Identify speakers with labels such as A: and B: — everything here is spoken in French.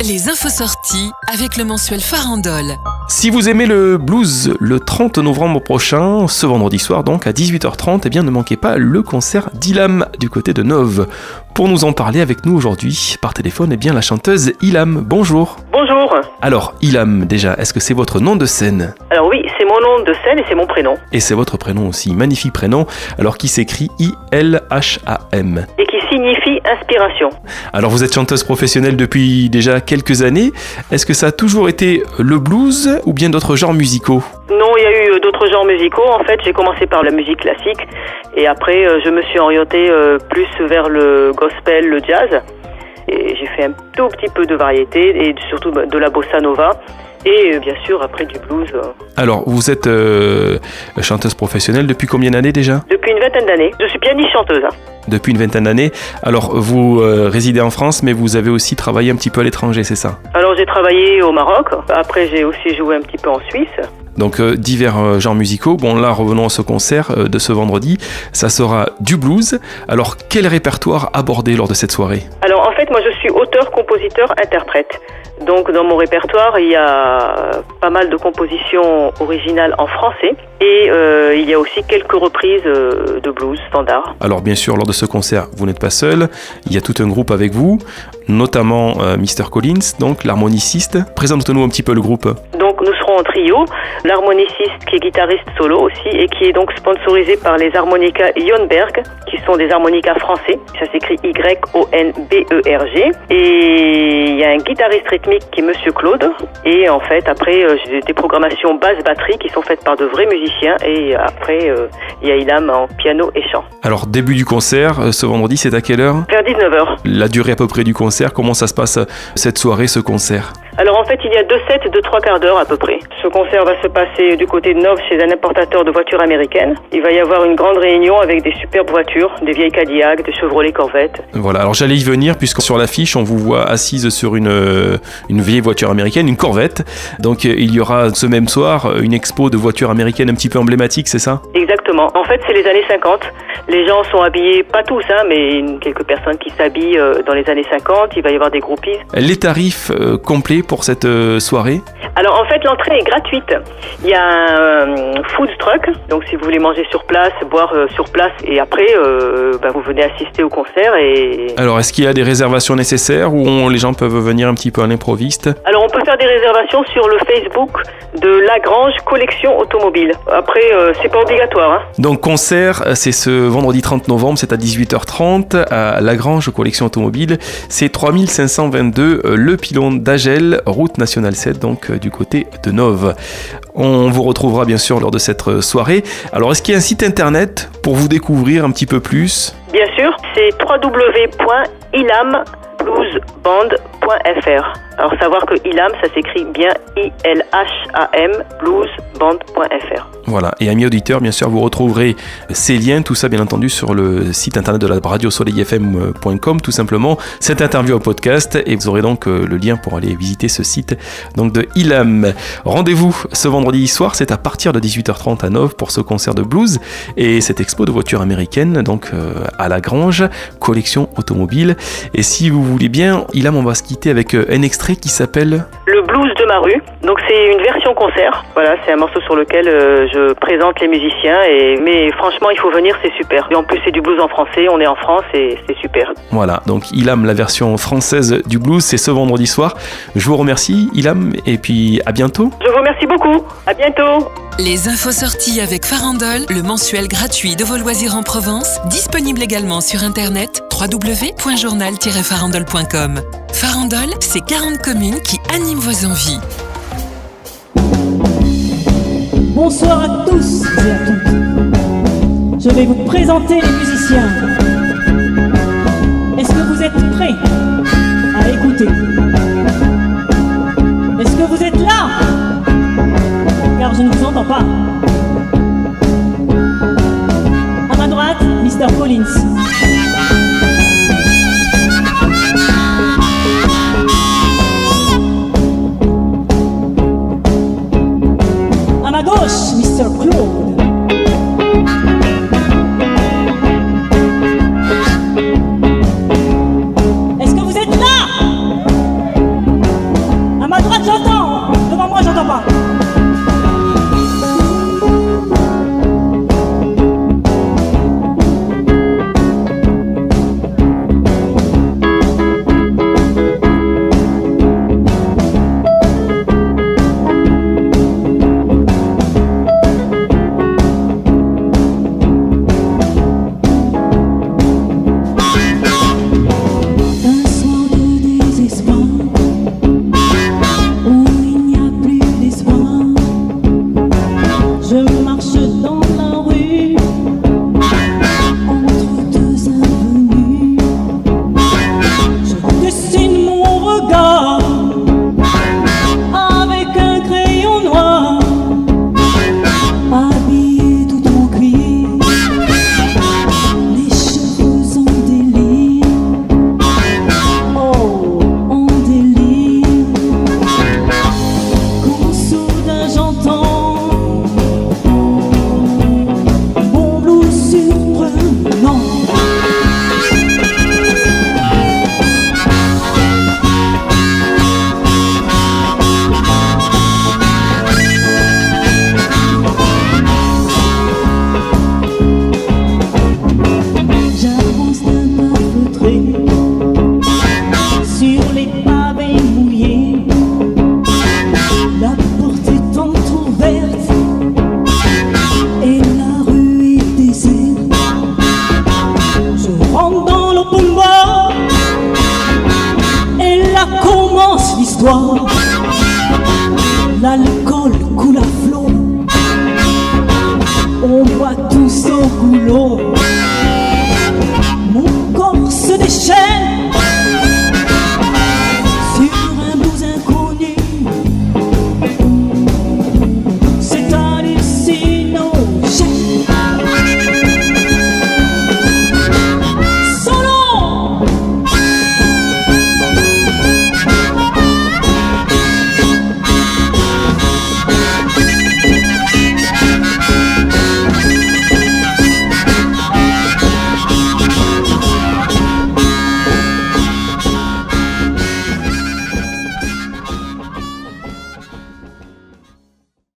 A: Les infos sorties avec le mensuel Farandole.
B: Si vous aimez le blues, le 30 novembre prochain, ce vendredi soir donc à 18h30, eh bien ne manquez pas le concert d'Ilam du côté de Nove. Pour nous en parler avec nous aujourd'hui, par téléphone, eh bien la chanteuse Ilam. Bonjour.
C: Bonjour.
B: Alors Ilam, déjà, est-ce que c'est votre nom de scène ?
C: Alors oui, c'est mon nom de scène et c'est mon prénom.
B: Et c'est votre prénom aussi, magnifique prénom, alors qui s'écrit I-L-H-A-M.
C: Et qui signifie inspiration.
B: Alors vous êtes chanteuse professionnelle depuis déjà quelques années. Est-ce que ça a toujours été le blues ou bien d'autres genres musicaux ?
C: Non, il y a eu d'autres genres musicaux. En fait, j'ai commencé par la musique classique et après je me suis orientée plus vers le gospel, le jazz. Et j'ai fait un tout petit peu de variété et surtout de la bossa nova. Et bien sûr, après du blues.
B: Alors, vous êtes chanteuse professionnelle depuis combien d'années déjà ?
C: Depuis une vingtaine d'années. Je suis pianiste-chanteuse.
B: Depuis une vingtaine d'années. Alors, vous résidez en France, mais vous avez aussi travaillé un petit peu à l'étranger, c'est ça ?
C: Alors, j'ai travaillé au Maroc. Après, j'ai aussi joué un petit peu en Suisse.
B: Donc, divers genres musicaux. Bon, là, revenons à ce concert de ce vendredi. Ça sera du blues. Alors, quel répertoire aborder lors de cette soirée ?
C: Alors, en fait, moi, je suis auteur, compositeur, interprète. Donc dans mon répertoire, il y a pas mal de compositions originales en français et il y a aussi quelques reprises de blues standard.
B: Alors bien sûr, lors de ce concert, vous n'êtes pas seul, il y a tout un groupe avec vous, notamment Mr. Collins, donc l'harmoniciste. Présente-nous un petit peu le groupe. Donc
C: nous serons en trio, l'harmoniciste qui est guitariste solo aussi et qui est donc sponsorisé par les harmonicas Jonberg, qui sont des harmonicas français. Ça s'écrit Y-O-N-B-E-R-G. Et il y a un guitariste rythmique qui est Monsieur Claude. Et en fait, après, j'ai des programmations basse-batterie qui sont faites par de vrais musiciens. Et après, il y a Ilam en piano et chant.
B: Alors, début du concert, ce vendredi, c'est à quelle heure ?
C: Vers 19h.
B: La durée à peu près du concert, comment ça se passe cette soirée, ce concert ?
C: Alors en fait, il y a 2 sets de 3 quarts d'heure à peu près. Ce concert va se passer du côté de Nove chez un importateur de voitures américaines. Il va y avoir une grande réunion avec des superbes voitures, des vieilles Cadillac, des Chevrolet Corvette.
B: Voilà, alors j'allais y venir puisque sur l'affiche, on vous voit assise sur une vieille voiture américaine, une Corvette. Donc il y aura ce même soir une expo de voitures américaines un petit peu emblématique, c'est ça ?
C: Exactement. En fait, c'est les années 50. Les gens sont habillés, pas tous, mais quelques personnes qui s'habillent dans les années 50. Il va y avoir des groupies.
B: Les tarifs complets pour cette soirée ?
C: Alors en fait, l'entrée est gratuite. Il y a un food truck, donc si vous voulez manger sur place, boire sur place, et après vous venez assister au concert.
B: Alors est-ce qu'il y a des réservations nécessaires ou les gens peuvent venir un petit peu à l'improviste ?
C: Alors on peut faire des réservations sur le Facebook de Lagrange Collection Automobile. Après, c'est pas obligatoire.
B: Donc concert, c'est ce vendredi 30 novembre, c'est à 18h30 à Lagrange Collection Automobile. C'est 3522 Le Pilon d'Agel, route nationale 7, donc du côté de Nove. On vous retrouvera bien sûr lors de cette soirée. Alors est-ce qu'il y a un site internet pour vous découvrir un petit peu plus ?
C: Bien sûr, c'est www.ilam.bluesband.fr. Alors savoir que Ilam, ça s'écrit bien I-L-H-A-M, bluesband.fr.
B: Voilà, et amis auditeurs, bien sûr, vous retrouverez ces liens, tout ça bien entendu sur le site internet de la radio soleilfm.com, tout simplement, cette interview en podcast, et vous aurez donc le lien pour aller visiter ce site donc de Ilam. Rendez-vous ce vendredi soir, c'est à partir de 18h30 à Nove pour ce concert de blues et cette expo de voitures américaines, donc à Lagrange, collection automobile. Et si vous voulez bien, Ilam, on va se quitter avec un extrait qui s'appelle
C: Le blues de ma rue. Donc c'est une version concert. Voilà, c'est un morceau sur lequel je présente les musiciens. Mais franchement, il faut venir, c'est super. Et en plus, c'est du blues en français. On est en France et c'est super.
B: Voilà, donc Ilam, la version française du blues, c'est ce vendredi soir. Je vous remercie, Ilam, et puis à bientôt.
C: Je vous remercie beaucoup. À bientôt.
A: Les infos sorties avec Farandole, le mensuel gratuit de vos loisirs en Provence, disponible également sur internet www.journal-farandole.com. Farandole, c'est 40 communes qui animent vos envies.
D: Bonsoir à tous et à toutes. Je vais vous présenter les musiciens. Est-ce que vous êtes prêts à écouter ? Est-ce que vous êtes là ? Car je ne vous entends pas. À ma droite, Mr. Collins. À ma gauche, Mr. Claude. Est-ce que vous êtes là ? l'histoire. La lutte